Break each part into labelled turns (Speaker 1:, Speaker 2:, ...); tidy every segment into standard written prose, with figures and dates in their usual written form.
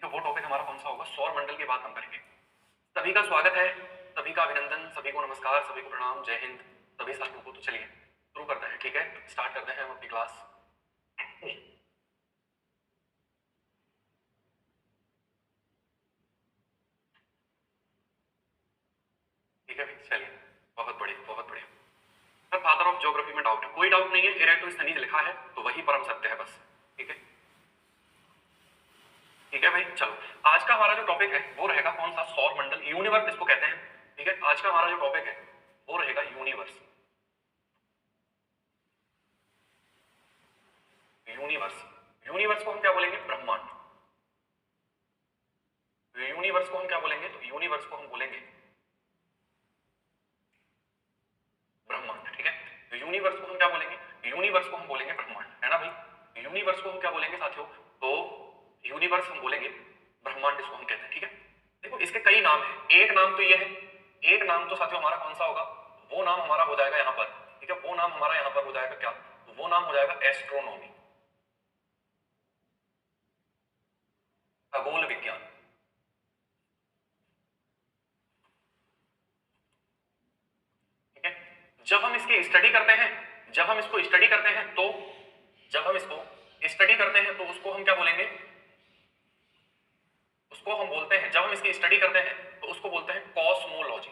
Speaker 1: ठीक है, वो टॉपिक हमारा कौन सा होगा, सौर मंडल की बात हम करेंगे। सभी का स्वागत है, सभी का अभिनंदन, सभी को नमस्कार, सभी को प्रणाम, जय हिंद सभी साथियों को। तो चलिए शुरू करते हैं। ठीक है, स्टार्ट करते हैं हम अपनी क्लास। ठीक है भाई, चलिए, बहुत बढ़िया बहुत बढ़िया। सर फादर ऑफ ज्योग्राफी में डाउट है? कोई डाउट नहीं है, इरेटोस्थनीज लिखा है तो वही परम सत्य है बस। ठीक है, ठीक है भाई, चलो आज का हमारा जो टॉपिक है वो रहेगा कौन सा, सौर मंडल, यूनिवर्स इसको कहते हैं। ठीक है, आज का हमारा जो टॉपिक है वो रहेगा यूनिवर्स। यूनिवर्स, यूनिवर्स को हम क्या बोलेंगे, ब्रह्मांड। यूनिवर्स को हम क्या बोलेंगे, तो यूनिवर्स को हम बोलेंगे ब्रह्मांड। ठीक है, तो यूनिवर्स को हम क्या बोलेंगे, यूनिवर्स को हम बोलेंगे ब्रह्मांड, है ना भाई। यूनिवर्स को हम क्या बोलेंगे साथियों, तो यूनिवर्स हम बोलेंगे ब्रह्मांड, इसको हम कहते हैं। ठीक है, देखो इसके कई नाम है, एक नाम तो ये है, एक नाम तो साथियों हमारा कौन सा होगा, वो नाम हमारा हो जाएगा यहाँ पर। ठीक है, वो नाम हमारा यहाँ पर हो जाएगा क्या, तो वो नाम हो जाएगा एस्ट्रोनॉमी, खगोल विज्ञान। ठीक है, जब हम इसकी स्टडी करते हैं, जब हम इसको स्टडी करते हैं तो जब हम इसको स्टडी करते हैं तो उसको हम क्या बोलेंगे, उसको हम बोलते हैं, जब हम इसकी स्टडी करते हैं तो उसको बोलते हैं कॉस्मोलॉजी।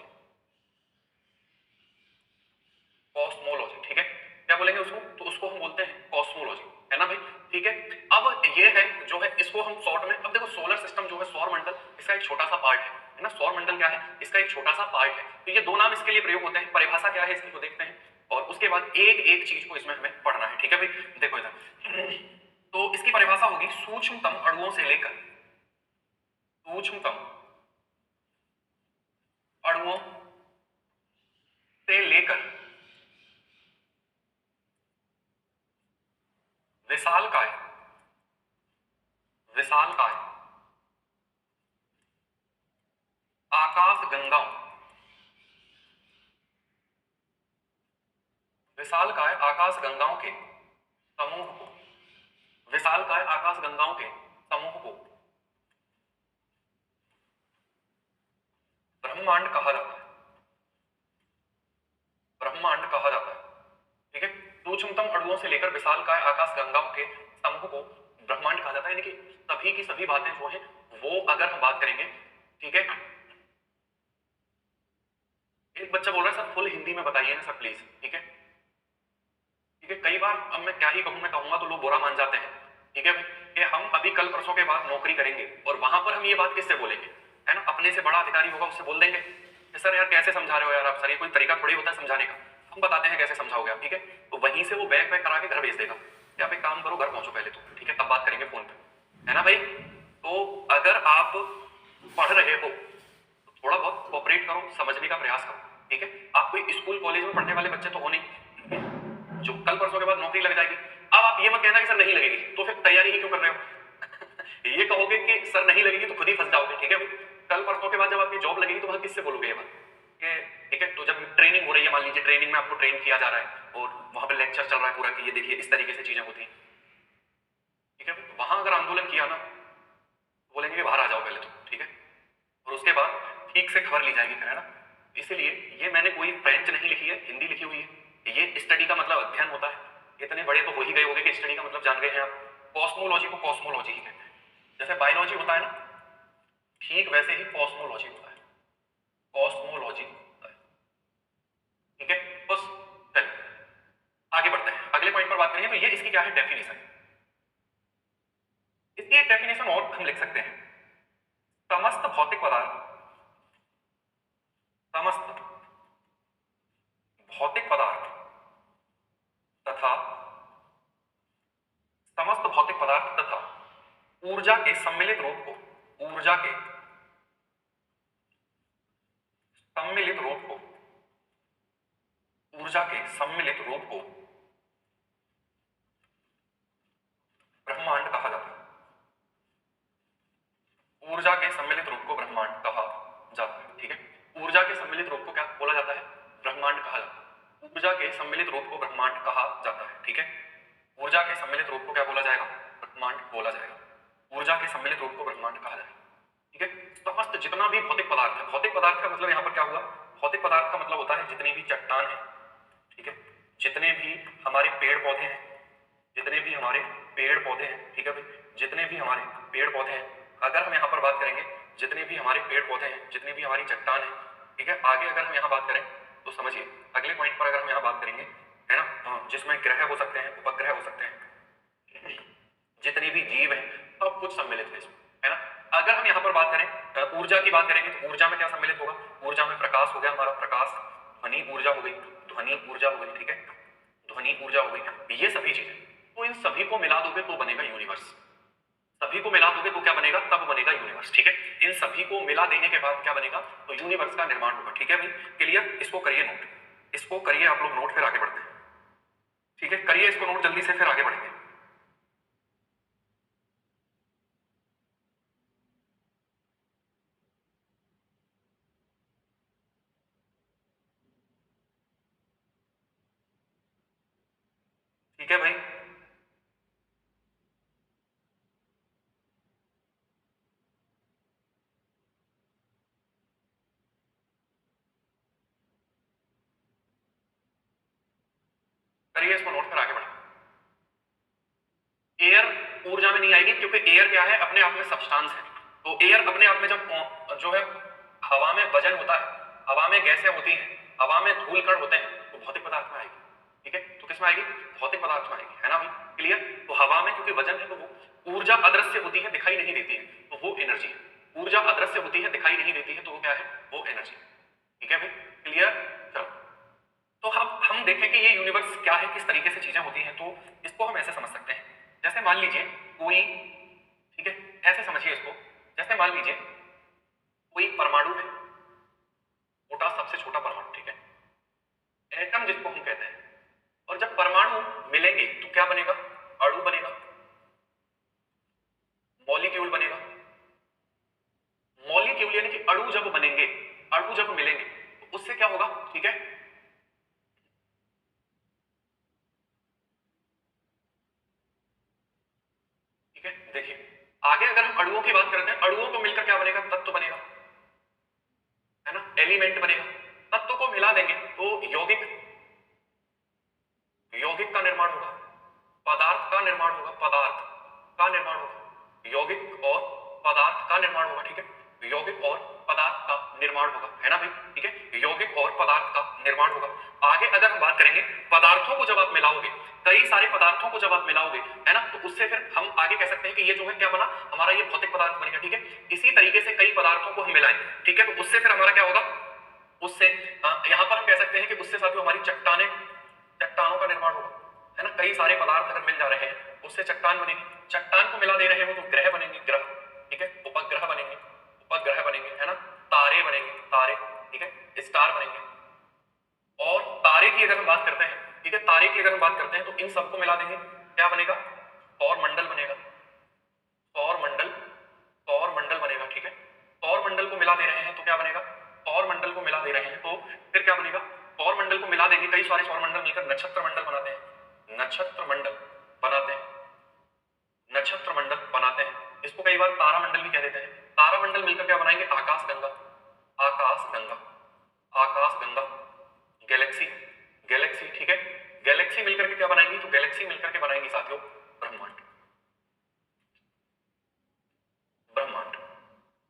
Speaker 1: कॉस्मोलॉजी, ठीक है, क्या बोलेंगे उसको, तो उसको हम बोलते हैं कॉस्मोलॉजी, है ना भाई। ठीक है, अब ये है जो है, इसको हम शॉर्ट में, अब देखो सोलर सिस्टम जो है, सौर मंडल, इसका एक छोटा सा पार्ट है ना। सौर मंडल क्या है, इसका एक छोटा सा पार्ट है। तो ये दो नाम इसके लिए प्रयोग होते हैं, परिभाषा क्या है इसकी को देखते हैं और उसके बाद एक एक चीज को इसमें हमें पढ़ना है। ठीक है भाई, देखो इधर, तो इसकी परिभाषा होगी सूक्ष्मतम अणुओं से लेकर, सूक्ष्मतम अणुओं से लेकर विशालकाय, विशालकाय आकाश गंगाओं, विशालकाय आकाश गंगाओं के समूह को, विशालकाय आकाश गंगाओं के समूह को ब्रह्मांड कहा जाता है, ब्रह्मांड कहा जाता है। ठीक है, सूक्ष्मतम अणुओं से लेकर विशालकाय आकाश गंगाओं के समूह को ब्रह्मांड कहा जाता है, यानी कि सभी की सभी बातें जो है वो अगर हम बात करेंगे। ठीक है, एक बच्चा बोल रहा है सर फुल हिंदी में बताइए ना सर प्लीज। ठीक है, ठीक है, कई बार अब मैं क्या ही कहूं, मैं कहूंगा तो लोग बुरा मान जाते हैं। ठीक है कि हम अभी कल परसों के बाद नौकरी करेंगे और वहां पर हम ये बात किससे बोलेंगे, है ना, अपने से बड़ा अधिकारी होगा उससे बोल देंगे कि सर यार कैसे समझा रहे हो यार आप, सर ये कोई तरीका थोड़ी होता है समझाने का। हम बताते हैं कैसे समझाओगे आप। ठीक है, तो वहीं से वो बैग पैक करा के घर भेज देगा कि आप एक काम करो, घर पहुंचो पहले तो, ठीक है, तब बात करेंगे फोन पे, है ना भाई। तो अगर आप पढ़ रहे हो तो थोड़ा बहुत कोऑपरेट करो, समझने का प्रयास करो। ठीक है, आप कोई स्कूल कॉलेज में पढ़ने वाले बच्चे तो हो नहीं जो कल परसों के बाद नौकरी लग जाएगी। अब आप ये मत कहना कि सर नहीं लगेगी, तो फिर तैयारी ही क्यों कर रहे हो। ये कहोगे कि सर नहीं लगेगी तो खुद ही फंस जाओगे। ठीक है, कल परसों के बाद जब आपकी जॉब लगेगी तो वहां किससे बोलोगे ये बात कि, ठीक है, तो जब ट्रेनिंग हो रही है, मान लीजिए ट्रेनिंग में आपको ट्रेन किया जा रहा है और वहां पर लेक्चर चल रहा है पूरा कि ये देखिए इस तरीके से चीजें होती हैं। ठीक है, वहां अगर आंदोलन किया ना तो बोलेंगे कि बाहर आ जाओ पहले तो। ठीक है, और उसके बाद ठीक से खबर ली जाएगी फिर, है ना। इसलिए ये मैंने कोई फ्रेंच नहीं लिखी है, हिंदी लिखी हुई है। ये स्टडी का मतलब अध्ययन होता है। इतने बड़े तो हो ही गए होंगे कि स्टडी का मतलब जान गए हैं आप। कॉस्मोलॉजी को कॉस्मोलॉजी ही कहते हैं, जैसे बायोलॉजी होता है ना, ठीक वैसे ही कॉस्मोलॉजी होता है, कॉस्मोलॉजी होता है। ठीक है, बस चलिए आगे बढ़ते हैं, अगले पॉइंट पर बात करेंगे। तो ये इसकी क्या है डेफिनेशन, इसकी एक डेफिनेशन और हम लिख सकते हैं, समस्त भौतिक पदार्थ, समस्त भौतिक पदार्थ तथा समस्त भौतिक पदार्थ तथा ऊर्जा के सम्मिलित रूप को, ऊर्जा के सम्मिलित रूप को, ऊर्जा के सम्मिलित रूप को ब्रह्मांड कहा जाता है, ऊर्जा के सम्मिलित रूप को ब्रह्मांड कहा जाता है। ठीक है, ऊर्जा के सम्मिलित रूप को क्या बोला जाता है, ब्रह्मांड कहा जाता है, ऊर्जा के सम्मिलित रूप को ब्रह्मांड कहा जाता है। ठीक है, ऊर्जा के सम्मिलित रूप को क्या बोला जाएगा, ब्रह्मांड बोला जाएगा। ऊर्जा के सम्मिलित सम्मिलित रूप को ब्रह्मांड कहा जाए। ठीक है, समस्त जितना भी भौतिक पदार्थ है, भौतिक पदार्थ का मतलब यहाँ पर क्या हुआ, भौतिक पदार्थ का मतलब होता है जितनी भी चट्टान है, ठीक है, जितने भी हमारे पेड़ पौधे हैं, जितने भी हमारे पेड़ पौधे हैं, ठीक है भाई, जितने भी हमारे पेड़ पौधे हैं, अगर हम यहाँ पर बात करेंगे जितने भी हमारे पेड़ पौधे हैं, जितनी भी हमारी चट्टान है, ठीक है, आगे अगर हम यहाँ बात करें तो समझिए अगले पॉइंट पर अगर हम यहाँ बात करेंगे, है ना, जिसमें ग्रह हो सकते हैं, उपग्रह हो सकते हैं, जितने भी जीव हैं, सब कुछ सम्मिलित है इसमें, है ना। अगर हम यहाँ पर बात करें ऊर्जा की बात करेंगे तो ऊर्जा में क्या सम्मिलित होगा, ऊर्जा में प्रकाश हो गया हमारा, प्रकाश, ध्वनि ऊर्जा हो गई, ध्वनि ऊर्जा हो गई, ठीक है, ध्वनि ऊर्जा हो गई, ये सभी चीजें, तो इन सभी को मिला दोगे तो बनेगा यूनिवर्स, सभी को मिला दोगे तो क्या बनेगा, तब बनेगा यूनिवर्स, ठीक है। इन सभी को मिला देने के बाद क्या बनेगा, तो यूनिवर्स का निर्माण होगा, ठीक है भाई, क्लियर, इसको करिए नोट, इसको करिए आप लोग नोट, फिर आगे बढ़ते हैं, ठीक है, करिए इसको नोट जल्दी से, फिर आगे बढ़ेंगे। ठीक है भाई, करिए इसको नोट, फिर आगे बढ़ेंगे। एयर ऊर्जा में नहीं आएगी, क्योंकि एयर क्या है, अपने आप में सब्सटेंस है, तो एयर अपने आप में जब जो है हवा में वजन होता है, हवा में गैसें होती हैं, हवा में धूल कण होते हैं, तो भौतिक पदार्थ में आएगी, ठीक है, तो किसमें आएगी, भौतिक पदार्थ में आएगी, है ना भाई, क्लियर। तो हवा में क्योंकि वजन है तो वो ऊर्जा अदृश्य होती है, दिखाई नहीं देती है, तो वो एनर्जी है, ऊर्जा अदृश्य होती है, दिखाई नहीं देती है, तो वो क्या है, वो एनर्जी, ठीक है भाई, क्लियर। चलो, तो हम देखें कि ये यूनिवर्स क्या है, किस तरीके से चीजें होती हैं, तो इसको हम ऐसे समझ सकते हैं, जैसे मान लीजिए कोई, ठीक है, ऐसे समझिए इसको, जैसे मान लीजिए कोई परमाणु है, छोटा, सबसे छोटा परमाणु, ठीक है, एटम जिसको हम कहते हैं, और जब परमाणु मिलेंगे तो क्या बनेगा, अणु बनेगा, मॉलिक्यूल बनेगा, मॉलिक्यूल यानी कि अणु जब बनेंगे, अणु जब मिलेंगे तो उससे क्या होगा, ठीक है, ठीक है, देखिए आगे अगर हम अणुओं की बात करते हैं, अणुओं को मिलकर क्या बनेगा, तत्व बनेगा, है ना, एलिमेंट बनेगा, तत्व को मिला देंगे तो यौगिक, यौगिक का निर्माण होगा, पदार्थ का निर्माण होगा, पदार्थ का निर्माण होगा, यौगिक और पदार्थ का निर्माण होगा, ठीक है, यौगिक और पदार्थ का निर्माण होगा, है ना भाई, ठीक है, यौगिक और पदार्थ का निर्माण होगा। आगे अगर हम बात करेंगे, पदार्थों को जब आप मिलाओगे, कई सारे पदार्थों को जब आप मिलाओगे, है ना, तो उससे फिर हम आगे कह सकते हैं कि ये जो है क्या बना, हमारा ये भौतिक पदार्थ बनेगा, ठीक है। इसी तरीके से कई पदार्थों को हम मिलाएं, ठीक है, तो उससे फिर हमारा क्या होगा, उससे यहाँ पर हम कह सकते हैं कि उससे साथियों हमारी चट्टानें, चट्टानों का निर्माण होगा, है ना, कई सारे पदार्थ अगर मिल जा रहे हैं उससे चट्टान बनेगी, चट्टान को मिला दे रहे हो तो ग्रह बनेंगे, ग्रह, ठीक है, उपग्रह बनेंगे, उपग्रह बनेंगे, है ना, तारे बनेंगे, तारे, ठीक है, स्टार बनेंगे। और तारे की अगर हम बात करते हैं, ठीक है, तारे की अगर हम बात करते हैं तो इन सबको मिला देंगे, क्या बनेगा, सौर मंडल बनेगा, सौर मंडल, सौर मंडल बनेगा, ठीक है, सौर मंडल को मिला दे रहे हैं तो क्या बनेगा, सौर मंडल को मिला दे रहे हैं तो फिर क्या बनेगा, सौर मंडल को मिला देंगे, कई सारे सौर मंडल मिलकर नक्षत्र मंडल बनाते हैं, नक्षत्र मंडल बनाते हैं, नक्षत्र मंडल बनाते हैं, इसको कई बार तारा मंडल भी कह देते हैं, तारा मंडल मिलकर क्या बनाएंगे, आकाश गंगा, आकाश गंगा, आकाश गंगा, गैलेक्सी, गैलेक्सी, ठीक है, गैलेक्सी मिलकर के क्या बनाएंगी, तो गैलेक्सी मिलकर के बनाएंगी साथियों ब्रह्मांड, ब्रह्मांड।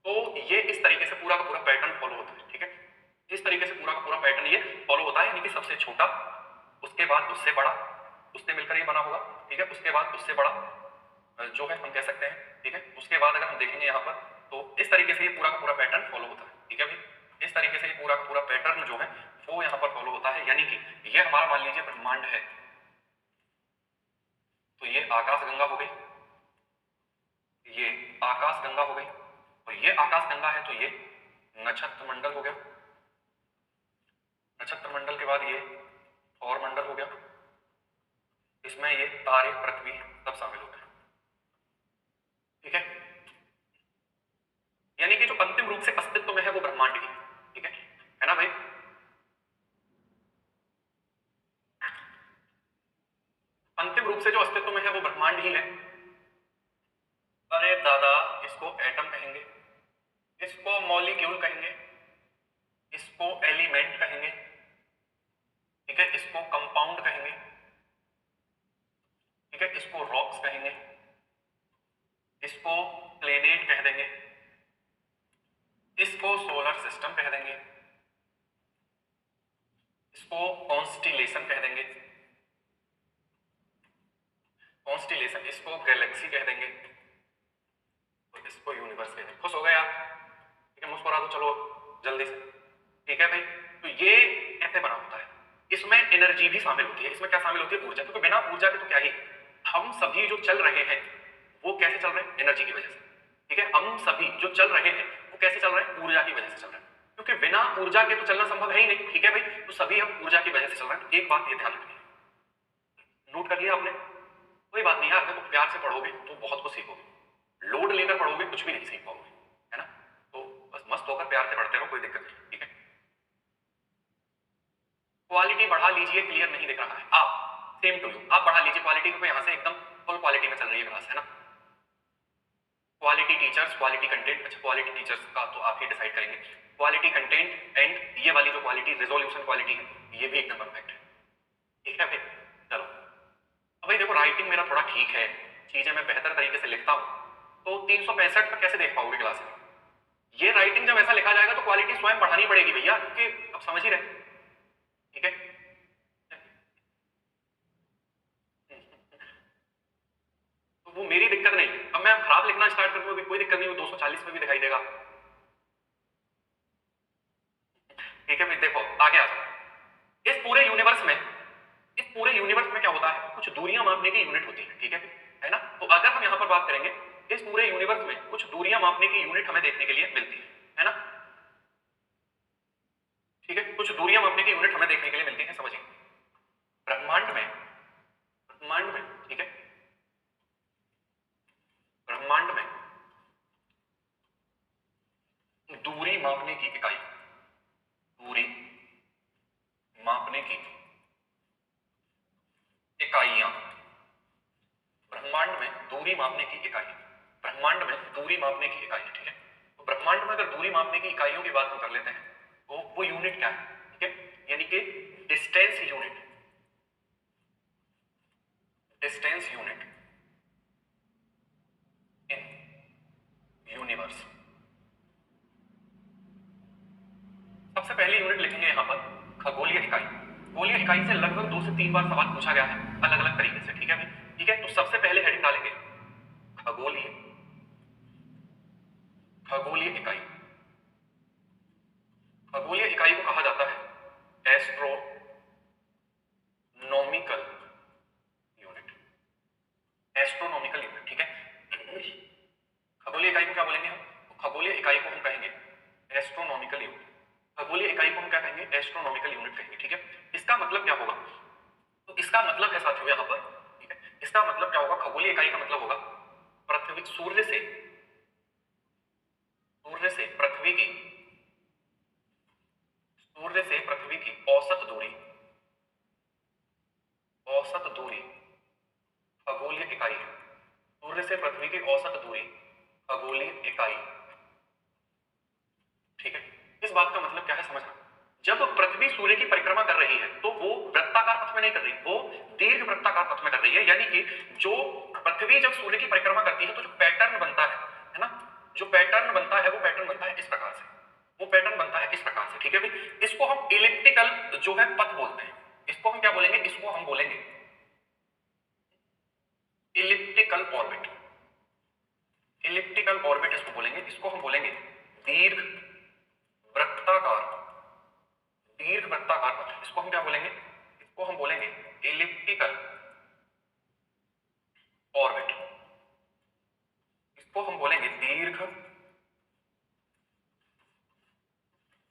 Speaker 1: तो ये इस तरीके से पूरा का पूरा पैटर्न फॉलो होता है, ठीक है, इस तरीके से पूरा का पूरा पैटर्न ये फॉलो होता है, यानी कि सबसे छोटा, उसके बाद उससे बड़ा, उससे मिलकर ये बना होगा, ठीक है, उसके बाद उससे बड़ा, जो है हम कह सकते हैं, ठीक है, उसके बाद अगर हम देखेंगे यहाँ पर तो इस तरीके से ये पूरा का पूरा पैटर्न फॉलो होता है, ठीक है भाई, इस तरीके से ये पूरा का पूरा पैटर्न जो है वो यहाँ पर फॉलो होता है, यानी कि ये हमारा मान लीजिए ब्रह्मांड है, तो ये आकाश गंगा हो गई, ये आकाश गंगा हो गई, और ये आकाश गंगा है तो ये नक्षत्र मंडल हो गया, नक्षत्र मंडल के बाद ये सौर मंडल हो गया, इसमें ये तारे, पृथ्वी सब शामिल हो गए, ठीक है, यानी कि जो अंतिम रूप से अस्तित्व में है वो ब्रह्मांड ही, ठीक है ना भाई, अंतिम रूप से जो अस्तित्व में है वो ब्रह्मांड ही है। अरे दादा, इस मॉलिक्यूल कहेंगे, इसको एलिमेंट कहेंगे, ठीक है, इसको कंपाउंड कहेंगे, ठीक है, इसको रॉक्स कहेंगे, इसको प्लेनेट कह देंगे, इसको सोलर सिस्टम कह देंगे, इसको कॉन्स्टिलेशन कह देंगे, कॉन्स्टिलेशन, इसको गैलेक्सी कह देंगे, तो इसको यूनिवर्स कह देंगे। खुश हो गए आप? ठीक है, मुस्कुरा दो चलो जल्दी से, ठीक है भाई। तो ये ऐसे बना होता है, इसमें एनर्जी भी शामिल होती है। इसमें क्या शामिल होती है? ऊर्जा, क्योंकि बिना ऊर्जा के तो क्या ही, हम सभी जो चल रहे हैं वो कैसे चल रहे हैं? एनर्जी की वजह से, ठीक है। हम सभी जो चल रहे हैं वो कैसे चल रहे हैं? ऊर्जा की वजह से चल रहे हैं, क्योंकि बिना ऊर्जा के तो चलना संभव है ही नहीं, ठीक है भाई। तो सभी हम ऊर्जा की वजह से चल रहे हैं। एक बात ये ध्यान रखिए, नोट कर लिया आपने? कोई बात नहीं यार, देखो प्यार से पढ़ोगे तो बहुत कुछ सीखोगे, लोड लेकर पढ़ोगे कुछ भी नहीं सीख पाओगे, है ना। तो बस मस्त होकर प्यार से पढ़ते रहो, कोई दिक्कत नहीं, ठीक है। क्वालिटी बढ़ा लीजिए, क्लियर नहीं दिख रहा है आप, सेम टू यू, आप बढ़ा लीजिए क्वालिटी को, यहाँ से एकदम फुल क्वालिटी में चल रही है क्लास, है ना। क्वालिटी टीचर्स, क्वालिटी कंटेंट, अच्छा क्वालिटी टीचर्स का तो आप ही डिसाइड करेंगे। क्वालिटी कंटेंट एंड ये वाली जो क्वालिटी रेजोल्यूशन क्वालिटी है, ये भी एकदम परफेक्ट है, ठीक है भाई। चलो अब भाई देखो, राइटिंग मेरा थोड़ा ठीक है, चीजें मैं बेहतर तरीके से लिखता हूँ, तो 365 पर कैसे देख पाओगे क्लास में? ये राइटिंग जब ऐसा लिखा जाएगा तो क्वालिटी स्वयं बढ़ानी पड़ेगी भैया, क्योंकि अब समझ ही रहे, ठीक है। तो वो मेरी दिक्कत नहीं, अब मैं खराब लिखना स्टार्ट कर दूंगा, कोई दिक्कत नहीं, वो 240 में भी दिखाई देगा, ठीक है भाई। देखो आगे आ जाओ, इस पूरे यूनिवर्स में, इस पूरे यूनिवर्स में क्या होता है? कुछ दूरियां मापने की यूनिट होती है, ठीक है ना। तो अगर हम यहां पर बात करेंगे, इस पूरे यूनिवर्स में कुछ दूरियां मापने की यूनिट हमें देखने के लिए मिलती है ना, ठीक है। कुछ दूरियां मापने की यूनिट हमें देखने के लिए मिलती है, समझिए। ब्रह्मांड में, ब्रह्मांड में, ठीक है, ब्रह्मांड में दूरी मापने की इकाई, दूरी मापने की इकाइयां, ब्रह्मांड में दूरी मापने की इकाई, ब्रह्मांड में दूरी मापने की इकाई, ठीक है। तो ब्रह्मांड में अगर दूरी मापने की इकाइयों की बात हम कर लेते हैं, तो वो यूनिट क्या है? ठीक है, यानी कि distance unit, distance unit in universe. सबसे पहली यूनिट लिखेंगे यहां पर खगोलीय इकाई। खगोलीय इकाई से लगभग 2 से 3 बार सवाल पूछा गया है अलग अलग तरीके से, ठीक है भाई, ठीक है। तो सबसे पहले हेडिंग डालेंगे खगोलीय, खगोलीय इकाई। खगोलीय इकाई को कहा जाता है एस्ट्रोनॉमिकल यूनिट, एस्ट्रोनॉमिकल यूनिट, ठीक है। खगोलीय इकाई को क्या बोलेंगे हम? खगोलीय इकाई को हम कहेंगे एस्ट्रोनॉमिकल यूनिट। खगोलीय इकाई को हम क्या कहेंगे? एस्ट्रोनॉमिकल यूनिट कहेंगे, ठीक है। इसका मतलब क्या होगा? तो इसका मतलब है साथियों यहां पर, ठीक है, इसका मतलब क्या होगा? खगोलीय इकाई का मतलब होगा पृथ्वी, सूर्य से, सूर्य से पृथ्वी की, सूर्य से पृथ्वी की औसत दूरी, औसत दूरी खगोलीय इकाई है। सूर्य से पृथ्वी की औसत दूरी खगोलीय इकाई, ठीक है। इस बात का मतलब क्या है समझना, जब पृथ्वी सूर्य की परिक्रमा कर रही है तो वो वृत्ताकार पथ में नहीं कर रही, वो दीर्घ वृत्ताकार पथ में कर रही है। यानी कि जो पृथ्वी जब सूर्य की परिक्रमा करती है तो जो पैटर्न बनता है ना, जो पैटर्न बनता है वो पैटर्न बनता है इस प्रकार से, वो पैटर्न बनता है इस प्रकार से, ठीक है भाई। इसको हम इलिप्टिकल जो है पथ बोलते हैं। इसको हम क्या बोलेंगे? इसको हम बोलेंगे इलिप्टिकल ऑर्बिट, इलिप्टिकल ऑर्बिट इसको बोलेंगे। इसको हम बोलेंगे दीर्घ वृत्ताकार, दीर्घ वृत्ताकार पथ। इसको हम क्या बोलेंगे? इसको हम बोलेंगे इलिप्टिकल ऑर्बिट। इसको हम बोलेंगे दीर्घ,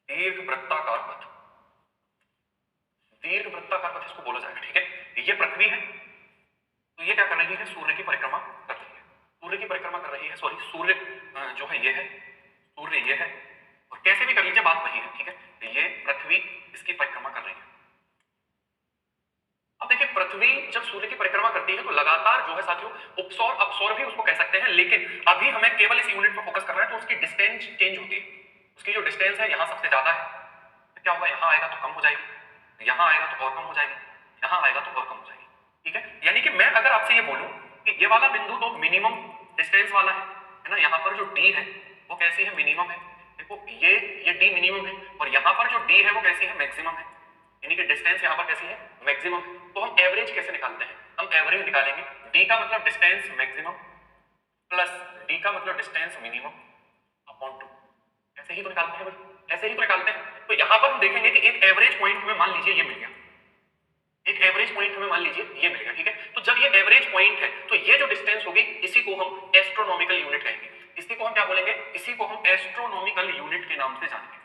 Speaker 1: दीर्घ वृत्ताकार पथ, दीर्घ वृत्ताकार पथ इसको बोला जाएगा, ठीक है। ये पृथ्वी है, तो ये क्या कर रही है? सूर्य की परिक्रमा कर रही है, सूर्य की परिक्रमा कर रही है, सॉरी सूर्य जो है ये है, सूर्य ये है, और कैसे भी कर लीजिए बात वही है, ठीक है। ये पृथ्वी इसकी परिक्रमा कर रही है। अब देखिए पृथ्वी जब सूर्य की परिक्रमा करती है तो लगातार जो है साथियों उपसौर अपसौर भी उसको कह सकते हैं, लेकिन अभी हमें केवल इस यूनिट पर फोकस करना है, तो उसकी डिस्टेंस चेंज होती है, क्या होगा, यहाँ आएगा तो कम हो जाएगी, यहाँ आएगा तो और कम हो जाएगी, यहाँ आएगा तो और कम हो जाएगी। ठीक है, यानी कि मैं अगर आपसे ये बोलूं कि ये वाला बिंदु तो मिनिमम डिस्टेंस वाला है ना, यहाँ पर जो डी है वो कैसी है, मिनिमम है। देखो ये डी मिनिमम है और यहाँ पर जो डी है वो कैसी है, मैक्सिमम है, यानी कि डिस्टेंस यहाँ पर कैसी है, मैक्सिमम है। तो हम एवरेज कैसे निकालते हैं, हम एवरेज निकालेंगे, डी का मतलब डिस्टेंस मैक्सिमम प्लस डी का मतलब डिस्टेंस मिनिमम अपॉन 2, ऐसे ही तो निकालते हैं भाई, ऐसे ही तो निकालते हैं। तो यहाँ पर हम देखेंगे कि एक एवरेज पॉइंट हमें मान लीजिए ये मिल गया, एक एवरेज पॉइंट हमें मान लीजिए ये मिल गया। ठीक है, तो जब ये एवरेज पॉइंट है तो ये जो डिस्टेंस होगी इसी को हम एस्ट्रोनॉमिकल यूनिट कहेंगे। इसी को हम क्या बोलेंगे, इसी को हम एस्ट्रोनॉमिकल यूनिट के नाम से जानेंगे,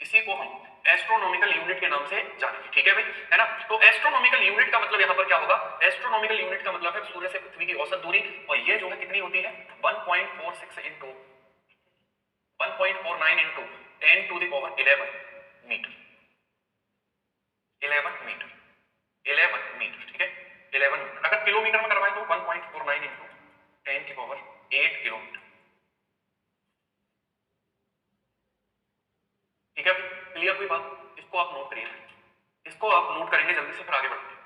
Speaker 1: इसी को हम एस्ट्रोनॉमिकल यूनिट के नाम से जानेंगे। ठीक है भाई, है ना। तो एस्ट्रोनॉमिकल यूनिट का मतलब यहाँ पर क्या होगा, एस्ट्रोनॉमिकल यूनिट का मतलब है सूर्य से पृथ्वी की औसत दूरी, और ये जो है कितनी होती है, 1.46 into 1.49 into 10 to the power 11 metre, 11 metre, 11 metre. ठीक है, 11 मीटर। अगर किलोमीटर में करवाएं तो 1.49 इंटू 10 की पावर 8 किलोमीटर। ठीक है, क्लियर हुई बात, इसको आप नोट करिए, इसको आप नोट करेंगे जल्दी से, फिर आगे बढ़ेंगे।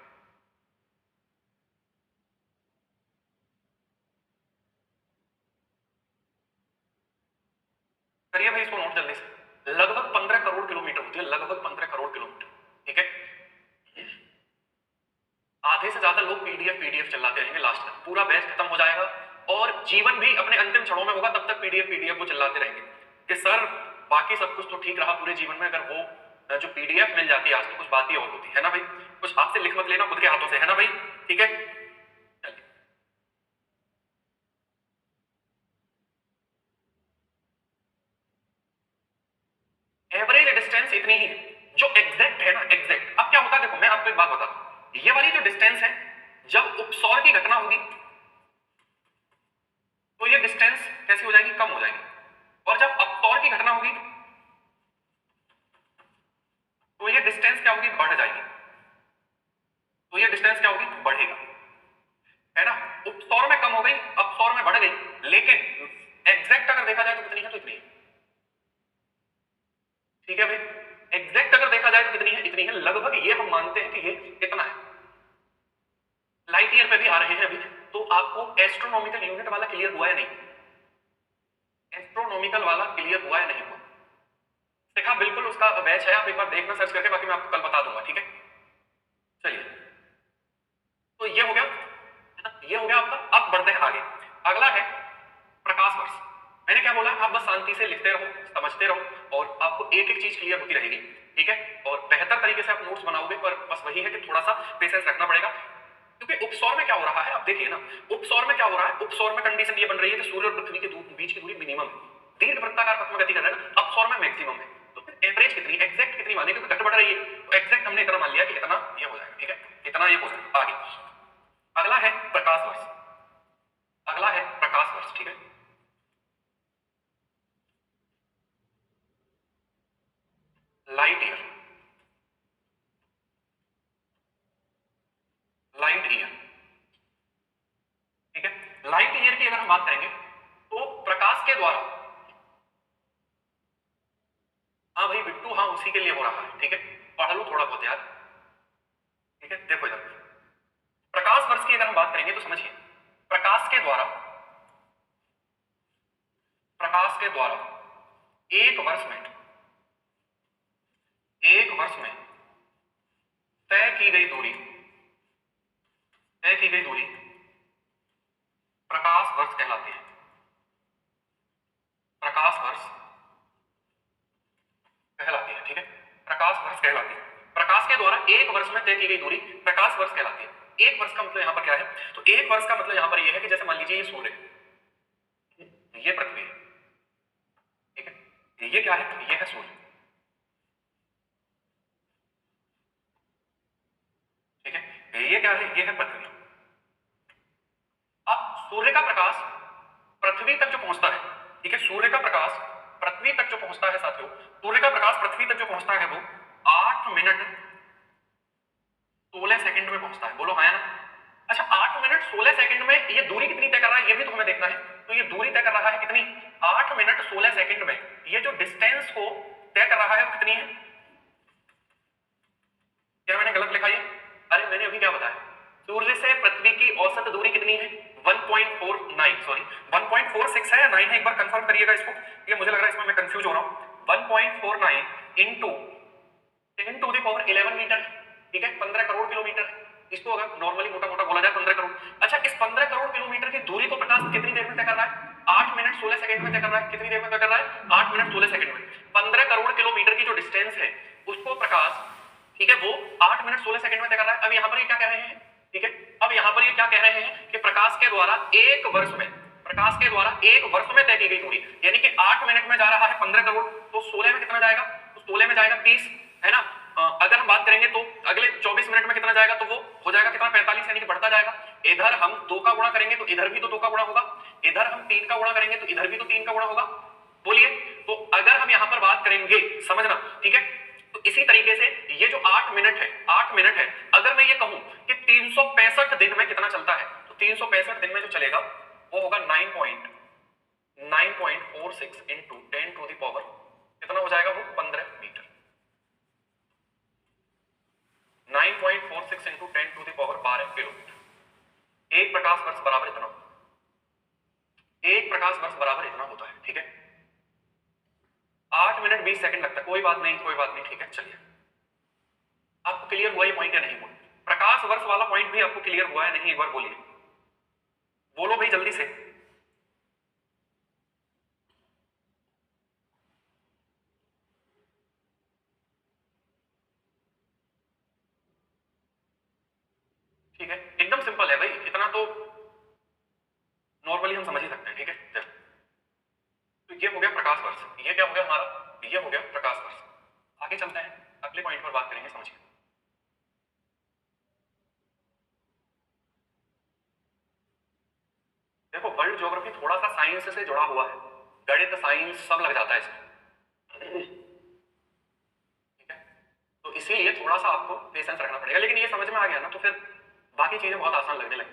Speaker 1: करिए भाई इसको नोट जल्दी से, लगभग 15 करोड़ किलोमीटर होती है, लगभग 15 करोड़ किलोमीटर। ठीक है, आधे से ज्यादा लोग पीडीएफ चिल्लाते रहेंगे, लास्ट तक पूरा बैच खत्म हो जाएगा और जीवन भी अपने अंतिम क्षणों में होगा, तब तक पीडीएफ वो चिल्लाते रहेंगे कि सर बाकी सब कुछ तो ठीक रहा पूरे जीवन में, अगर वो जो पीडीएफ मिल जाती है आज तो कुछ बात ही और होती है ना भाई। कुछ हाथ से लिख मत लेना, खुद के हाथों से, है ना भाई। ठीक है, एवरेज डिस्टेंस इतनी ही है जो एग्जैक्ट है ना, एग्जैक्ट। अब क्या होता है, देखो मैं आपको एक बात बताता हूं, ये वाली जो डिस्टेंस है जब उपसौर की घटना होगी तो ये डिस्टेंस कैसी हो जाएगी, कम हो जाएगी, और जब अपसौर की घटना होगी तो ये डिस्टेंस क्या होगी, बढ़ जाएगी, तो ये डिस्टेंस क्या होगी, बढ़ेगा, है ना। उपसौर में कम हो गई, अपसौर में बढ़ गई, लेकिन एग्जैक्ट अगर देखा जाए तो कितनी है, तो इतनी है। ठीक है भाई, एग्जैक्ट अगर देखा जाए तो कितनी है, इतनी है, लगभग ये हम मानते हैं कि ये इतना है। लाइट ईयर पे भी आ रहे हैं अभी, तो आपको एस्ट्रोनॉमिकल यूनिट वाला क्लियर हुआ है नहीं, एस्ट्रोनॉमिकल वाला क्लियर हुआ है नहीं हुआ, देखा बिल्कुल उसका बैच है, आप एक बार देखना सर्च करके, बाकी मैं आपको कल बता दूंगा। ठीक है, चलिए, तो ये हो गया, है ना, ये हो गया आपका। अब बढ़ते हैं आगे, अगला है प्रकाश वर्ष। मैंने क्या बोला, आप बस शांति से लिखते रहो, समझते रहो, और आपको एक एक चीज क्लियर होती रहेगी। ठीक है, और बेहतर तरीके से आप नोट्स बनाओगे, पर बस वही है कि थोड़ा सा पेशेंस रखना पड़ेगा, क्योंकि उपसौर में क्या हो रहा है, आप देखिए ना, उपसौर में क्या हो रहा है, उपसौर में कंडीशन ये बन रही है कि सूर्य और पृथ्वी के बीच की दूरी मिनिमम है, दीर्घ वृत्ताकार पथ में गति कर रहा है ना, अपसौर में मैक्सिमम है, तो फिर एवरेज कितनी, एग्जैक्ट कितनी माने, क्योंकि घट बढ़ रही है, तो एग्जैक्ट हमने इतना मान लिया कि इतना ये हो जाएगा। ठीक है, इतना ये हो जाएगा। आगे अगला है प्रकाश वर्ष, अगला है प्रकाश वर्ष। ठीक है, लाइट ईयर, लाइट ईयर। ठीक है, लाइट ईयर की अगर हम बात करेंगे तो प्रकाश के द्वारा, हाँ भाई बिट्टू, हाँ उसी के लिए हो रहा है। ठीक है, पढ़ लो थोड़ा बहुत यार। ठीक है, देखो इधर प्रकाश वर्ष की अगर हम बात करेंगे तो समझिए, प्रकाश के द्वारा, प्रकाश के द्वारा एक वर्ष में, एक वर्ष में तय की गई दूरी, तय की गई दूरी प्रकाश वर्ष कहलाती है, प्रकाश वर्ष कहलाती है। ठीक है, प्रकाश वर्ष कहलाती है, प्रकाश के द्वारा एक वर्ष में तय की गई दूरी प्रकाश वर्ष कहलाती है। एक वर्ष का मतलब यहां पर क्या है, तो एक वर्ष का मतलब यहां पर यह है कि जैसे मान लीजिए ये सूर्य, ये पृथ्वी है, ठीक है, ये क्या है, ये है सूर्य। ठीक है, ये क्या है, ये है पृथ्वी। अब सूर्य का प्रकाश पृथ्वी तक जो पहुंचता है, ठीक है, सूर्य का प्रकाश पृथ्वी तक जो पहुंचता है साथियों, सूर्य का प्रकाश पृथ्वी तक जो पहुंचता है वो 8 मिनट 16 सेकंड में पहुंचता है। बोलो हाँ या ना। अच्छा, 8 मिनट 16 सेकंड में ये दूरी कितनी तय कर रहा है, ये भी तो हमें देखना है। तो ये दूरी तय कर रहा है कितनी, 8 मिनट 16 सेकंड में ये जो डिस्टेंस को तय कर रहा है वो कितनी है, है एक बार कंफर्म करिएगा इसको, ये मुझे लग रहा है इसमें मैं कंफ्यूज हो रहा हूँ। 1.49 into 10 to the power 11 metre, ठीक है, 15 करोड़ किलोमीटर है। इसको अगर नॉर्मली मोटा मोटा बोला जाए 15 करोड़। अच्छा, इस 15 करोड़ किलोमीटर की दूरी को प्रकाश कितनी देर में तय कर रहा है? 8 मिनट 16 सेकंड में तय कर रहा है। कितनी देर में तय कर रहा है? 8 मिनट 16 सेकंड में। 15 करोड़ किलोमीटर की जो डिस्टेंस है उसको प्रकाश, ठीक है, वो 8 मिनट 16 सेकंड में तय कर रहा है। अब यहाँ पर ये क्या कह रहे हैं, ठीक है, अब यहाँ पर ये क्या कह रहे हैं कि प्रकाश के द्वारा एक वर्ष में, प्रकाश के द्वारा एक वर्ष में तय की गई दूरी, यानी कि 8 मिनट में जा रहा है 15 करोड़, तो 16 में कितना जाएगा? तो 16 में जाएगा 30, है ना। अगर हम बात करेंगे तो अगले 24 मिनट में कितना जाएगा? तो वो हो जाएगा कितना? 45, यानी कि बढ़ता जाएगा। इधर हम 2 का गुणा करेंगे तो इधर भी तो 2 का गुणा होगा, इधर हम 3 का गुणा करेंगे तो इधर भी तो 3 का गुणा होगा। बोलिए, तो अगर हम यहां पर बात करेंगे, समझना, ठीक है, तो इसी तरीके से ये जो 8 मिनट है, 8 मिनट है, अगर मैं ये कहूं कि 365 दिन में कितना चलता है, तो 365 दिन में जो चलेगा वो होगा 9.46 इंटू 10 टू द पावर कितना हो जाएगा? वो 15 metre. 9.46 into 10 to the power 12 kilometre. एक प्रकाश वर्ष बराबर इतना, एक प्रकाश वर्ष बराबर इतना होता है, ठीक है। 8 मिनट 20 सेकंड लगता है, कोई बात नहीं, कोई बात नहीं, ठीक है। चलिए, आपको क्लियर हुआ ये पॉइंट या नहीं हुआ? प्रकाश वर्ष वाला पॉइंट भी आपको क्लियर हुआ है नहीं? एक बार बोलिए, बोलो भाई जल्दी से। ठीक है, एकदम सिंपल है भाई, इतना तो नॉर्मली हम समझ ही सकते हैं, ठीक है। चल, तो ये हो गया प्रकाश वर्ष, ये क्या हो गया हमारा? ये हो गया प्रकाश वर्ष। आगे चलते हैं, अगले पॉइंट पर बात करेंगे, समझिए। देखो, वर्ल्ड ज्योग्राफी थोड़ा सा साइंस से जुड़ा हुआ है, गणित साइंस सब लग जाता है इसमें, ठीक है। तो इसीलिए थोड़ा सा आपको पेशेंस रखना पड़ेगा, लेकिन ये समझ में आ गया ना तो फिर बाकी चीजें बहुत आसान लगने लगी।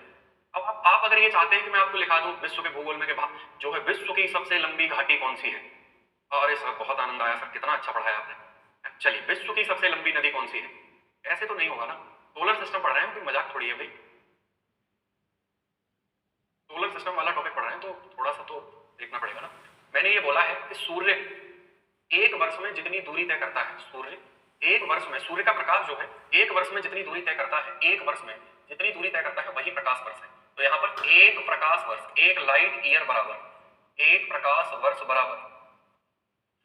Speaker 1: अब आप अगर ये चाहते हैं कि मैं आपको लिखा दूं विश्व के भूगोल में कि जो है विश्व की सबसे लंबी घाटी कौन सी है, अरे सर बहुत आनंद आया सर, कितना अच्छा पढ़ाया आपने। चलिए, विश्व की सबसे लंबी नदी कौन सी है? ऐसे तो नहीं होगा ना, सोलर सिस्टम पढ़ रहे हैं, कोई मजाक थोड़ी है भाई। सोलर सिस्टम वाला टॉपिक पढ़ रहे हैं तो थोड़ा सा तो देखना पड़ेगा ना। मैंने ये बोला है कि सूर्य एक वर्ष में जितनी दूरी तय करता है, सूर्य एक वर्ष में, सूर्य का प्रकाश जो है एक वर्ष में जितनी दूरी तय करता है, एक वर्ष में जितनी दूरी तय करता है वही प्रकाश वर्ष है। तो यहाँ पर एक प्रकाश वर्ष, एक लाइट ईयर बराबर, एक प्रकाश वर्ष बराबर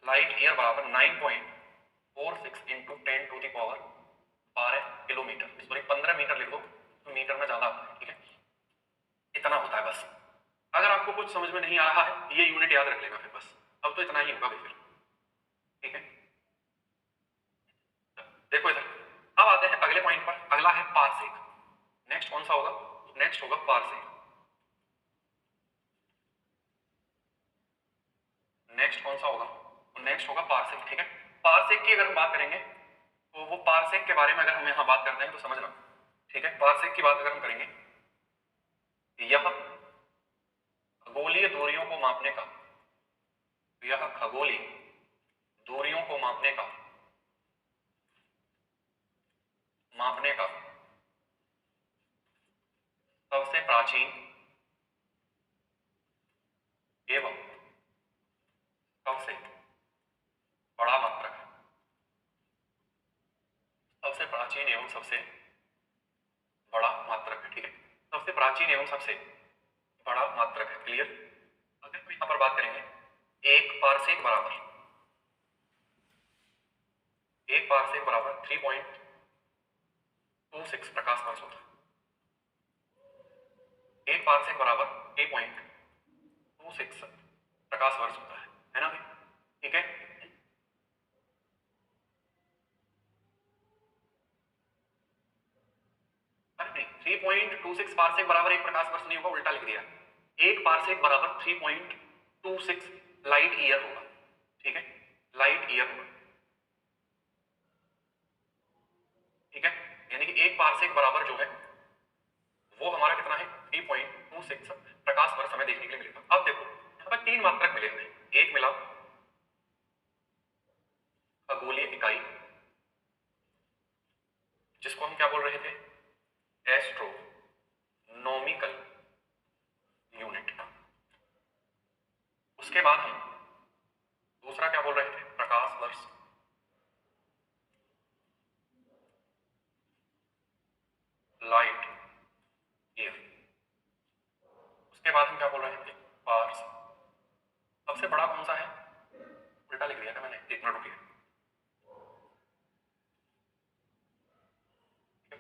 Speaker 1: लाइट ईयर बराबर 9.46 into 10 to the power 12 kilometre, sorry 15 metre लिख दो तो मीटर में ज्यादा आता है, ठीक है। इतना होता है बस। अगर आपको कुछ समझ में नहीं आ रहा है ये यूनिट याद रख लेना फिर बस, अब तो इतना ही होगा फिर, ठीक है। देखो इधर, अब आते हैं अगले पॉइंट पर, अगला है पारसेक। नेक्स्ट कौन सा होगा? नेक्स्ट होगा पारसेक। नेक्स्ट कौन सा होगा? नेक्स्ट होगा पारसेक, ठीक है। पारसेक की अगर हम बात करेंगे तो वो पारसेक के बारे में अगर हम यहां बात करते हैं तो समझना, ठीक है। पारसेक की बात अगर हम करेंगे, यह खगोलीय दूरियों को मापने का, यह खगोलीय दूरियों को मापने का सबसे प्राचीन एवं सबसे बड़ा मात्रक है, सबसे प्राचीन एवं सबसे बड़ा मात्रक है, ठीक है। सबसे प्राचीन एवं सबसे बड़ा मात्रक है, क्लियर। अगर हम यहां पर बात करेंगे, एक पारसेक बराबर 3.26 प्रकाश वर्ष होता है। एक पारसेक बराबर 3.26 प्रकाश वर्ष होता है ना भाई, ठीक है। अरे नहीं, 3.26 पारसेक बराबर एक प्रकाश वर्ष नहीं होगा, उल्टा लिख दिया। एक पारसेक बराबर 3.26 लाइट ईयर होगा, ठीक है, लाइट ईयर होगा, ठीक है। यानी कि एक पारसेक बराबर जो है वो हमारा कितना है? 3.26 प्रकाश वर्ष हमें देखने के लिए मिलेगा। अब देखो यहाँ पर 3 मात्रक मिले हमें, एक मिला खगोलीय इकाई जिसको हम क्या बोल रहे थे? Astronomical unit. उसके बाद हम दूसरा क्या बोल रहे थे, प्रकाश वर्ष, लाइट ईयर। उसके बाद हम क्या बोल रहे थे, पार्स। सबसे बड़ा कौन सा है, उल्टा लिख दिया था मैंने, एक मिनट रुकिए।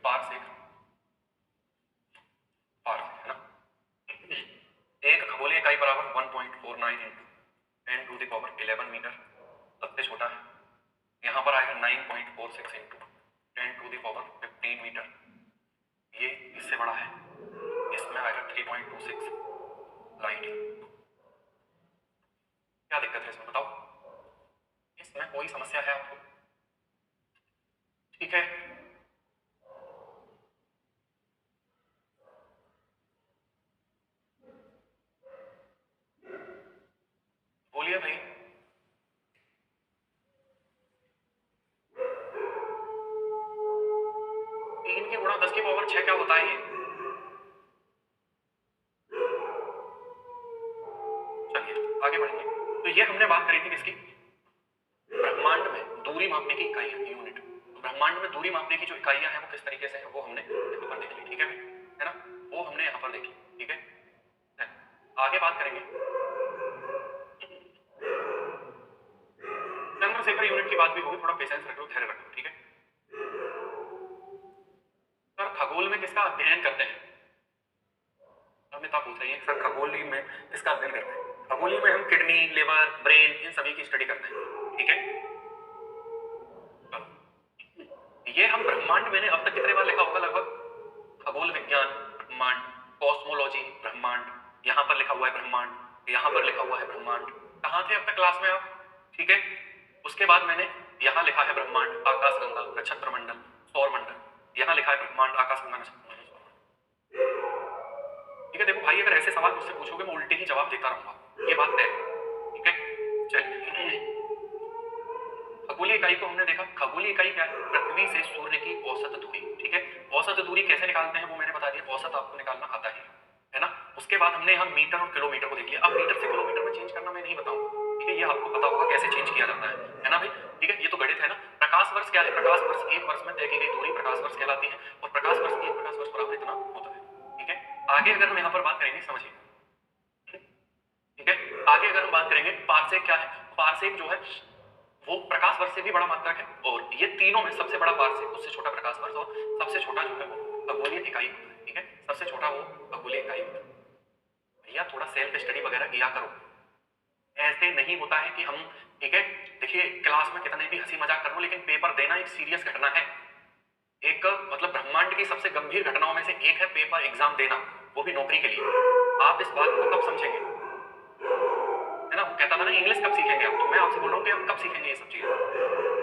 Speaker 1: पार्स एक, पार्स है ना, एक खगोलीय इकाई बराबर 1.49 इंटू 10⁻11 मीटर, सबसे छोटा है। यहाँ पर आएगा 9.46 इंटू 10⁻15 मीटर, ये इससे बड़ा है, इसमें आएगा 3.26 लाइट। क्या दिक्कत है इसमें बताओ, इसमें कोई समस्या है आपको? ठीक है, बोलिए भाई। 3 के गुणा 10⁻6 क्या होता है ये? चलिए आगे बढ़ेंगे। तो ये हमने बात करी थी किसकी, ब्रह्मांड में दूरी मापने की इकाई है, यूनिट। ब्रह्मांड में दूरी मापने की जो इकाइयां हैं वो किस तरीके से है, वो हमने यहाँ पर देख ली, ठीक है ना, वो हमने यहाँ पर देखी, ठीक है। आगे बात करेंगे चंद्रशेखर यूनिट की बात भी होगी, थोड़ा पेशेंस रखो, धैर्य रखो, ठीक है। सर खगोल में किसका अध्ययन करते हैं, अमिता पूछ रही है सर खगोली में किसका अध्ययन करते हैं। खगोली में हम किडनी, लिवर, ब्रेन, इन सभी की स्टडी करते हैं, ठीक है। ये हम ब्रह्मांड मैंने अब तक कितने बार लिखा होगा, लगभग खगोल विज्ञान ब्रह्मांड, कॉस्मोलॉजी ब्रह्मांड, यहाँ पर लिखा हुआ है ब्रह्मांड, यहाँ पर लिखा हुआ है ब्रह्मांड। कहाँ थे अब तक क्लास में आप, ठीक है। उसके बाद मैंने यहाँ लिखा है ब्रह्मांड, आकाशगंगा, नक्षत्र मंडल, सौर मंडल, यहाँ लिखा है ब्रह्मांड, आकाशगंगा, नक्षत्र मंडल, सौर मंडल, ठीक है। देखो भाई अगर ऐसे सवाल मुझसे पूछोगे मैं उल्टे ही जवाब देता रहूंगा, ये बात तय, ठीक है। चलिए खगोलीय इकाई को हमने देखा, खगोलीय इकाई क्या है, पृथ्वी से सूर्य की औसत दूरी, ठीक है। औसत दूरी कैसे निकालते हैं वो मैंने बता दिया, औसत आपको निकालना आता है ना। उसके बाद हमने हम मीटर और किलोमीटर को देख लिया। अब मीटर से किलोमीटर में चेंज करना मैं नहीं बताऊंगा, ठीक है, ये आपको पता होगा कैसे चेंज किया जाता है ना भाई, ठीक है। ये तो गणित है ना। प्रकाश वर्ष क्या है, प्रकाश वर्ष एक वर्ष में तय की गई दूरी प्रकाश वर्ष कहलाती है, और प्रकाश वर्ष एक प्रकाश वर्ष बराबर इतना होता है, ठीक है। आगे अगर हम यहाँ पर बात करेंगे, समझिए, ठीक है। आगे अगर हम बात करेंगे पारसेक क्या है, पारसेक जो है वो प्रकाश वर्ष से भी बड़ा मात्रक है, और ये तीनों में सबसे बड़ा पारसेक, उससे छोटा प्रकाश वर्ष, और सबसे छोटा जो है वो खगोलीय इकाई होता है, ठीक है। सबसे छोटा वो खगोलीय इकाई होता है। भैया थोड़ा सेल्फ स्टडी वगैरह किया करो, ऐसे नहीं होता है कि हम, ठीक है। देखिए क्लास में कितने भी हंसी मजाक कर लो, लेकिन पेपर देना एक सीरियस घटना है, एक मतलब ब्रह्मांड की सबसे गंभीर घटनाओं में से एक है पेपर एग्जाम देना, वो भी नौकरी के लिए। आप इस बात को कब समझेंगे, है ना। वो कहता था ना इंग्लिश कब सीखेंगे आप, तो मैं आपसे बोल रहा हूँ कि आप कब सीखेंगे ये सब चीजें।